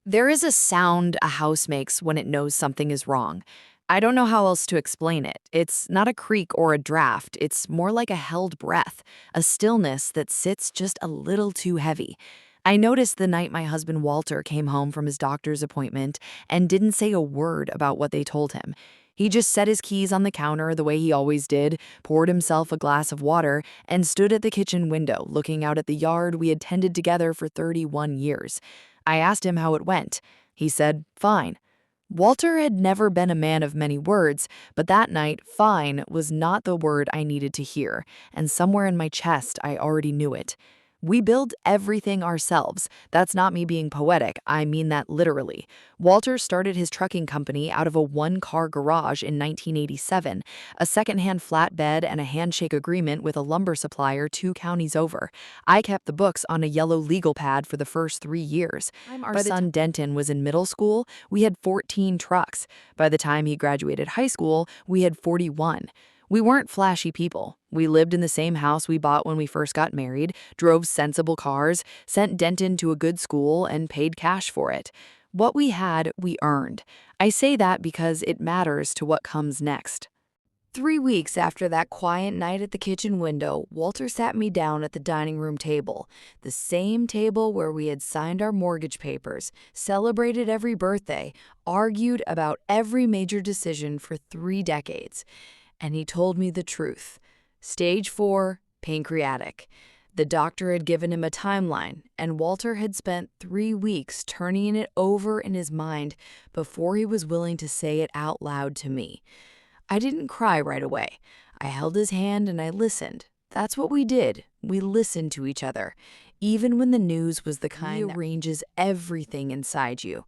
There is a sound a house makes when it knows something is wrong. I don't know how else to explain it. It's not a creak or a draft, it's more like a held breath, a stillness that sits just a little too heavy. I noticed the night my husband Walter came home from his doctor's appointment and didn't say a word about what they told him. He just set his keys on the counter the way he always did, poured himself a glass of water, and stood at the kitchen window looking out at the yard we had tended together for 31 years. I asked him how it went. He said, fine. Walter had never been a man of many words, but that night, fine was not the word I needed to hear, and somewhere in my chest I already knew it. We build everything ourselves. That's not me being poetic, I mean that literally. Walter started his trucking company out of a one-car garage in 1987, a second-hand flatbed and a handshake agreement with a lumber supplier 2 counties over. I kept the books on a yellow legal pad for the first 3 years. Our son Denton was in middle school, we had 14 trucks. By the time he graduated high school, we had 41. We weren't flashy people. We lived in the same house we bought when we first got married, drove sensible cars, sent Denton to a good school, and paid cash for it. What we had, we earned. I say that because it matters to what comes next. 3 weeks after that quiet night at the kitchen window, Walter sat me down at the dining room table, the same table where we had signed our mortgage papers, celebrated every birthday, argued about every major decision for 3 decades. And he told me the truth. Stage 4, pancreatic. The doctor had given him a timeline, and Walter had spent 3 weeks turning it over in his mind before he was willing to say it out loud to me. I didn't cry right away. I held his hand and I listened. That's what we did. We listened to each other, even when the news was the kind that rearranges everything inside you.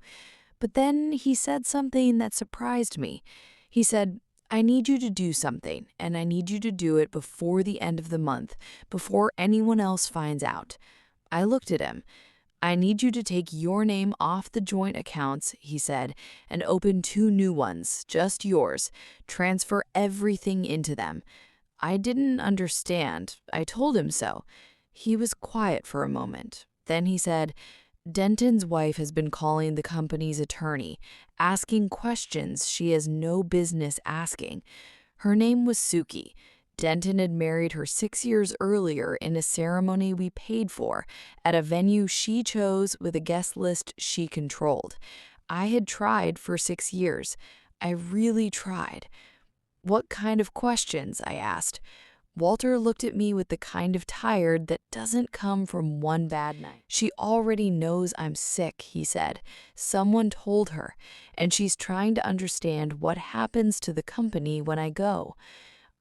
But then he said something that surprised me. He said, I need you to do something, and I need you to do it before the end of the month, before anyone else finds out. I looked at him. I need you to take your name off the joint accounts, he said, and open 2 new ones, just yours. Transfer everything into them. I didn't understand. I told him so. He was quiet for a moment. Then he said, Denton's wife has been calling the company's attorney, asking questions she has no business asking. Her name was Suki. Denton had married her 6 years earlier in a ceremony we paid for, at a venue she chose with a guest list she controlled. I had tried for 6 years. I really tried. What kind of questions? I asked. Walter looked at me with the kind of tired that doesn't come from one bad night. She already knows I'm sick, he said. Someone told her, and she's trying to understand what happens to the company when I go.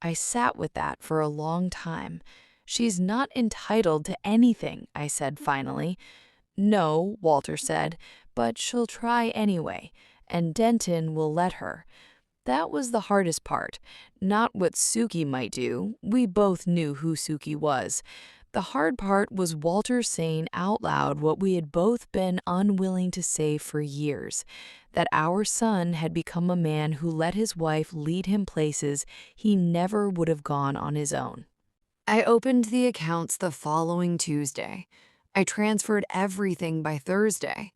I sat with that for a long time. She's not entitled to anything, I said finally. No, Walter said, but she'll try anyway, and Denton will let her. That was the hardest part. Not what Suki might do. We both knew who Suki was. The hard part was Walter saying out loud what we had both been unwilling to say for years, that our son had become a man who let his wife lead him places he never would have gone on his own. I opened the accounts the following Tuesday. I transferred everything by Thursday.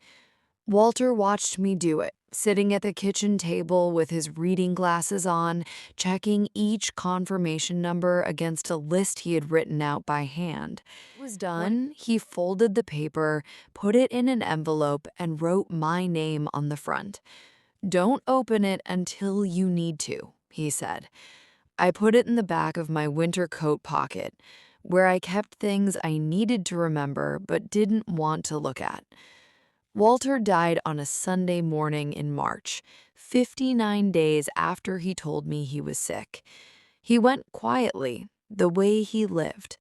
Walter watched me do it, sitting at the kitchen table with his reading glasses on, checking each confirmation number against a list he had written out by hand. When it was done, he folded the paper, put it in an envelope, and wrote my name on the front. Don't open it until you need to, he said. I put it in the back of my winter coat pocket, where I kept things I needed to remember but didn't want to look at. Walter died on a Sunday morning in March, 59 days after he told me he was sick. He went quietly, the way he lived.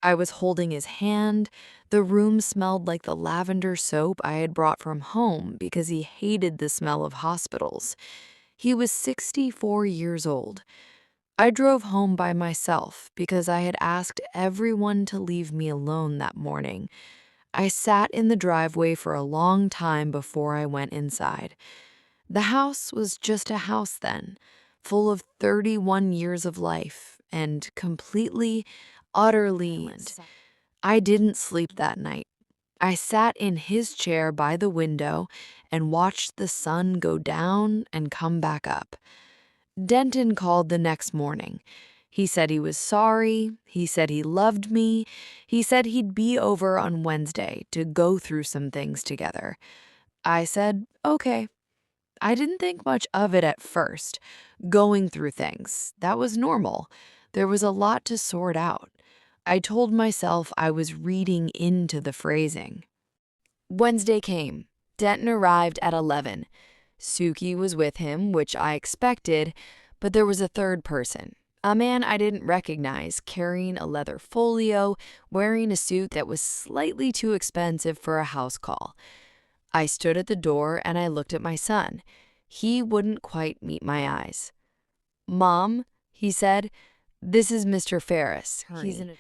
I was holding his hand. The room smelled like the lavender soap I had brought from home because he hated the smell of hospitals. He was 64 years old. I drove home by myself because I had asked everyone to leave me alone that morning. I sat in the driveway for a long time before I went inside. The house was just a house then, full of 31 years of life, and completely, utterly. I didn't sleep that night. I sat in his chair by the window and watched the sun go down and come back up. Denton called the next morning. He said he was sorry. He said he loved me. He said he'd be over on Wednesday to go through some things together. I said, okay. I didn't think much of it at first. Going through things, that was normal. There was a lot to sort out. I told myself I was reading into the phrasing. Wednesday came. Denton arrived at 11. Suki was with him, which I expected, but there was a third person. A man I didn't recognize, carrying a leather folio, wearing a suit that was slightly too expensive for a house call. I stood at the door and I looked at my son. He wouldn't quite meet my eyes. "Mom," he said, "this is Mr. Ferris. He's in a—"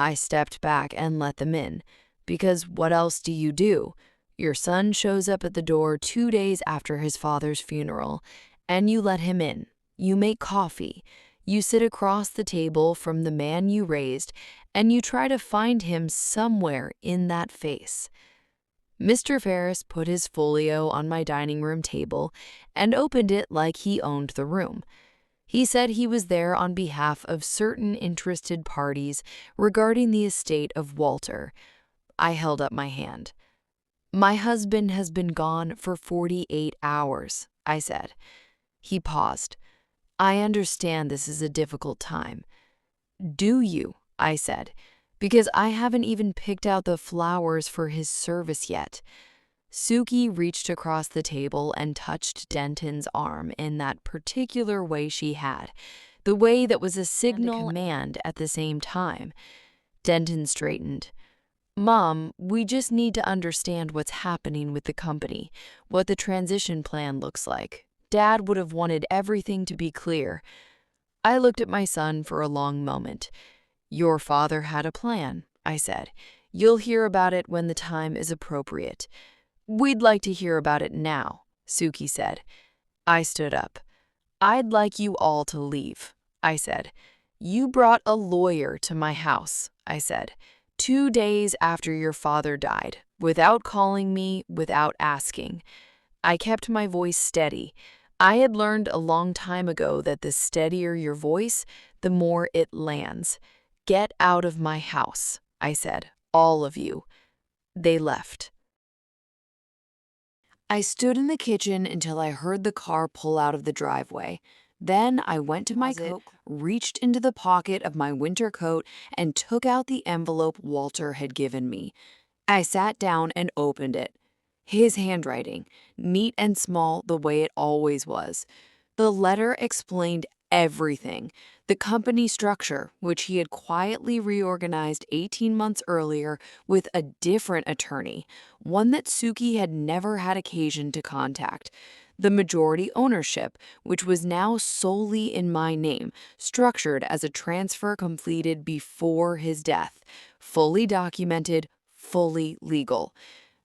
I stepped back and let them in, because what else do you do? Your son shows up at the door 2 days after his father's funeral, and you let him in. You make coffee. You sit across the table from the man you raised, and you try to find him somewhere in that face. Mr. Ferris put his folio on my dining room table and opened it like he owned the room. He said he was there on behalf of certain interested parties regarding the estate of Walter. I held up my hand. "My husband has been gone for 48 hours, I said. He paused. "I understand this is a difficult time." "Do you?" I said, "because I haven't even picked out the flowers for his service yet." Suki reached across the table and touched Denton's arm in that particular way she had, the way that was a signal and a command at the same time. Denton straightened. "Mom, we just need to understand what's happening with the company, what the transition plan looks like. Dad would have wanted everything to be clear." I looked at my son for a long moment. "Your father had a plan," I said. "You'll hear about it when the time is appropriate." "We'd like to hear about it now," Suki said. I stood up. "I'd like you all to leave," I said. "You brought a lawyer to my house," I said, 2 days after your father died, without calling me, without asking." I kept my voice steady. I had learned a long time ago that the steadier your voice, the more it lands. "Get out of my house," I said, "all of you." They left. I stood in the kitchen until I heard the car pull out of the driveway. Then I went to my closet, reached into the pocket of my winter coat, and took out the envelope Walter had given me. I sat down and opened it. His handwriting, neat and small the way it always was. The letter explained everything. The company structure, which he had quietly reorganized 18 months earlier with a different attorney, one that Suki had never had occasion to contact. The majority ownership, which was now solely in my name, structured as a transfer completed before his death, fully documented, fully legal.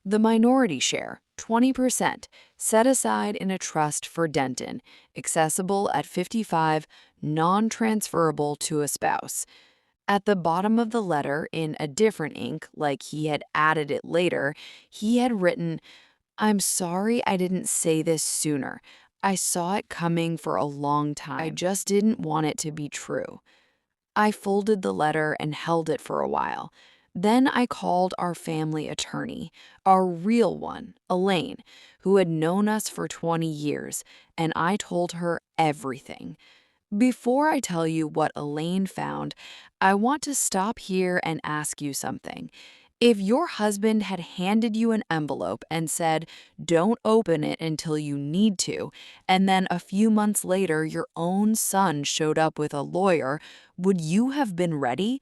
The minority share, 20%, set aside in a trust for Denton, accessible at 55, non-transferable to a spouse. At the bottom of the letter, in a different ink, like he had added it later, he had written, "I'm sorry I didn't say this sooner. I saw it coming for a long time. I just didn't want it to be true." I folded the letter and held it for a while. Then I called our family attorney, our real one, Elaine, who had known us for 20 years, and I told her everything. Before I tell you what Elaine found, I want to stop here and ask you something. If your husband had handed you an envelope and said, "Don't open it until you need to," and then a few months later your own son showed up with a lawyer, would you have been ready?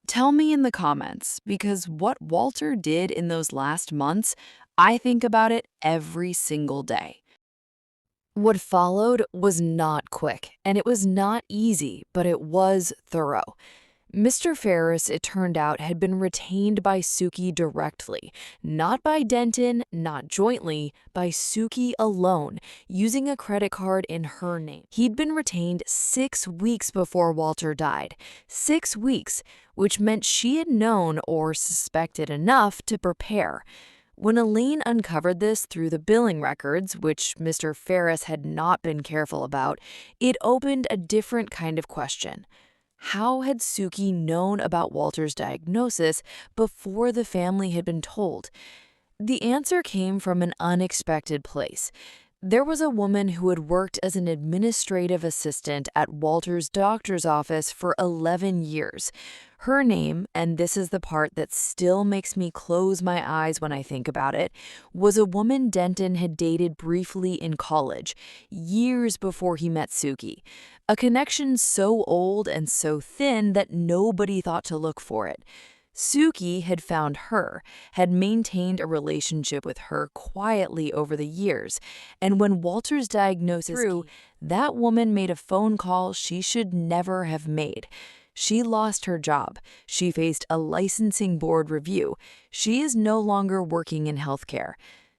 Tell me in the comments, because what Walter did in those last months, I think about it every single day. What followed was not quick, and it was not easy, but it was thorough. Mr. Ferris, it turned out, had been retained by Suki directly, not by Denton, not jointly, by Suki alone, using a credit card in her name. He'd been retained 6 weeks before Walter died. 6 weeks, which meant she had known or suspected enough to prepare. When Elaine uncovered this through the billing records, which Mr. Ferris had not been careful about, it opened a different kind of question. How had Suki known about Walter's diagnosis before the family had been told? The answer came from an unexpected place. There was a woman who had worked as an administrative assistant at Walter's doctor's office for 11 years. Her name, and this is the part that still makes me close my eyes when I think about it, was a woman Denton had dated briefly in college, years before he met Suki. A connection so old and so thin that nobody thought to look for it. Suki had found her, had maintained a relationship with her quietly over the years, and when Walter's diagnosis through, that woman made a phone call she should never have made. She lost her job. She faced a licensing board review. She is no longer working in healthcare.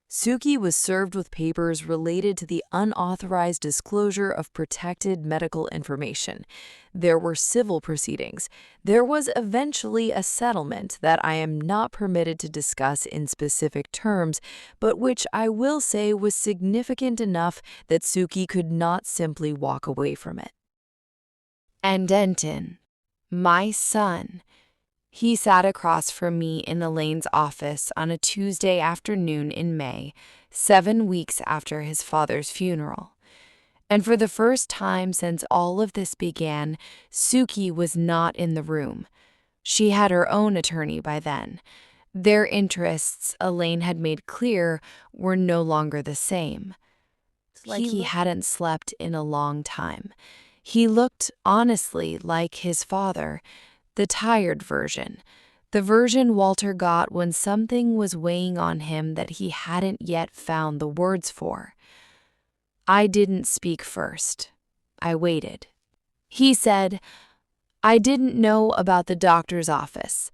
Suki was served with papers related to the unauthorized disclosure of protected medical information. There were civil proceedings. There was eventually a settlement that I am not permitted to discuss in specific terms, but which I will say was significant enough that Suki could not simply walk away from it. And Denton, my son, he sat across from me in Elaine's office on a Tuesday afternoon in May, 7 weeks after his father's funeral. And for the first time since all of this began, Suki was not in the room. She had her own attorney by then. Their interests, Elaine had made clear, were no longer the same. He hadn't slept in a long time. He looked, honestly, like his father, the tired version, the version Walter got when something was weighing on him that he hadn't yet found the words for. I didn't speak first. I waited. He said, I didn't know about the doctor's office.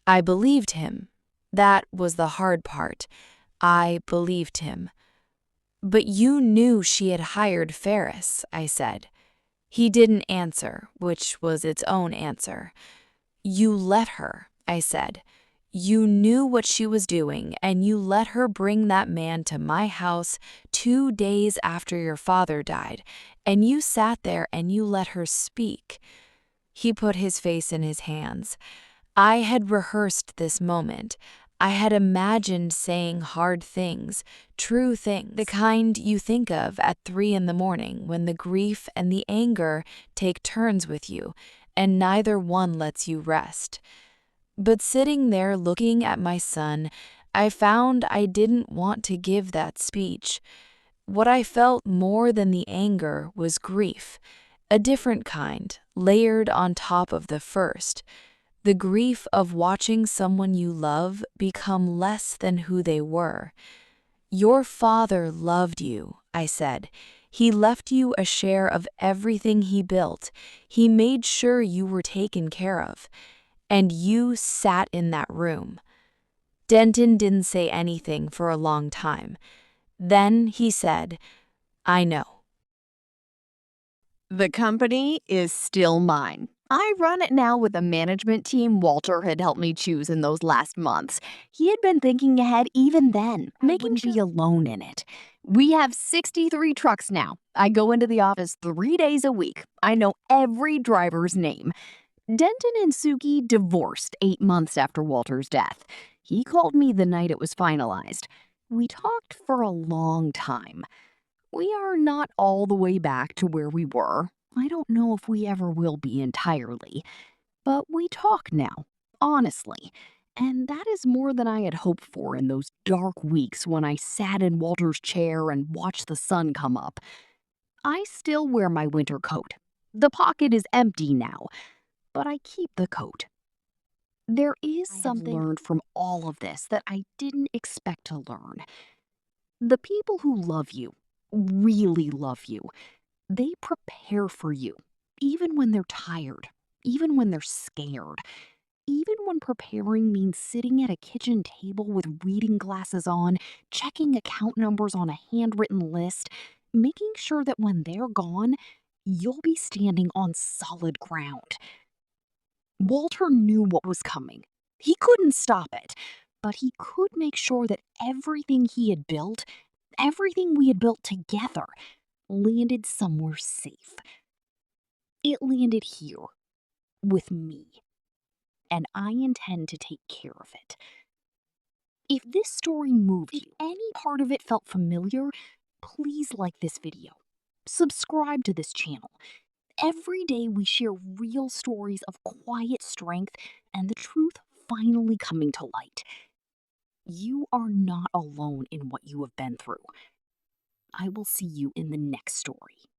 I believed him. That was the hard part. I believed him. But you knew she had hired Ferris, I said. He didn't answer, which was its own answer. You let her, I said. You knew what she was doing, and you let her bring that man to my house 2 days after your father died, and you sat there and you let her speak. He put his face in his hands. I had rehearsed this moment. I had imagined saying hard things, true things, the kind you think of at 3 in the morning when the grief and the anger take turns with you, and neither one lets you rest. But sitting there looking at my son, I found I didn't want to give that speech. What I felt more than the anger was grief, a different kind, layered on top of the first. The grief of watching someone you love become less than who they were. Your father loved you, I said. He left you a share of everything he built. He made sure you were taken care of. And you sat in that room. Denton didn't say anything for a long time. Then he said, I know. The company is still mine. I run it now with a management team Walter had helped me choose in those last months. He had been thinking ahead even then, making me alone in it. We have 63 trucks now. I go into the office 3 days a week. I know every driver's name. Denton and Suki divorced 8 months after Walter's death. He called me the night it was finalized. We talked for a long time. We are not all the way back to where we were. I don't know if we ever will be entirely. But we talk now, honestly. And that is more than I had hoped for in those dark weeks when I sat in Walter's chair and watched the sun come up. I still wear my winter coat. The pocket is empty now, but I keep the coat. There is something learned from all of this that I didn't expect to learn. The people who love you, really love you, they prepare for you, even when they're tired. even when they're scared. Even when preparing means sitting at a kitchen table with reading glasses on, checking account numbers on a handwritten list, making sure that when they're gone, you'll be standing on solid ground. Walter knew what was coming. He couldn't stop it, but he could make sure that everything he had built, everything we had built together, landed somewhere safe. It landed here, with me, and I intend to take care of it. If this story moved you, any part of it felt familiar, please like this video. Subscribe to this channel. Every day we share real stories of quiet strength and the truth finally coming to light. You are not alone in what you have been through. I will see you in the next story.